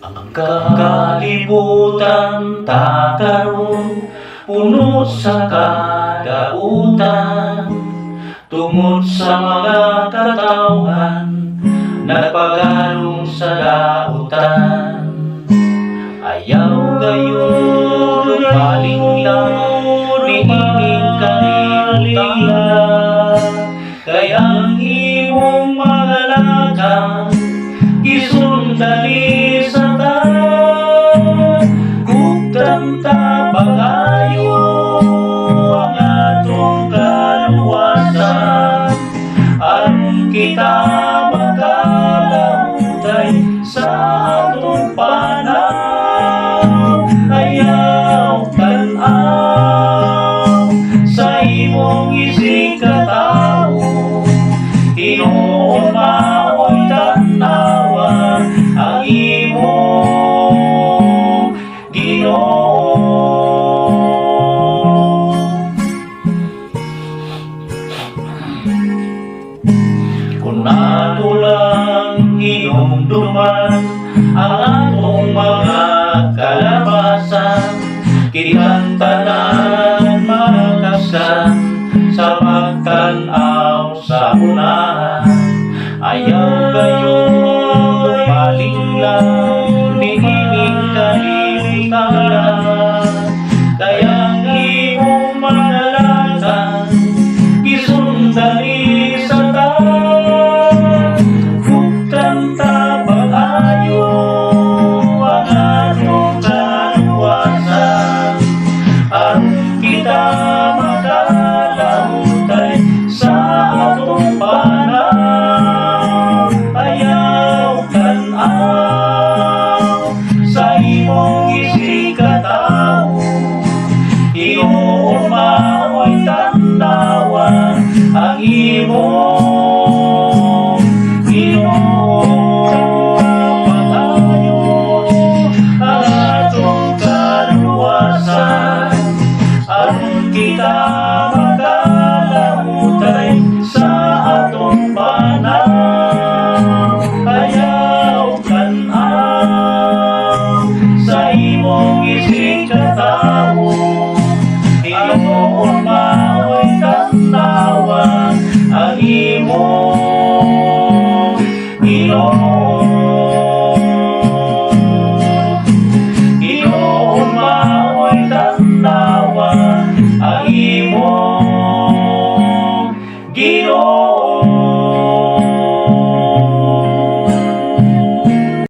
Ang kalibutan takaroon, puno sa kadautan, tungod sa mga katawan, nagpagalong sa lautan. Ayaw gayon malinglang, niining kalimutan, kaya ang imong mga lakang isundali sa taon, kung bagayo ang atong kaluwasan, aron kita makalahutay sa atong panaw. Ayaw tan-aw sa imong isig katao, Ginoo mao'y tanawa ang imong Ginoo. Kung nato lang hinumduman ang atong mga kalabasan, kitang tanan makaskan sa pagtanaw sa unahan. Ayaw gayon malinglang, niining kalimutan, kaya ang imong mga lakang isundali sa taon, kung bagayo ang atong kaluwasan, aron kita makalahutay sa atong panaw. Ayaw tan-aw sa imong isig katao, Ginoo mao'y tanawa ang imong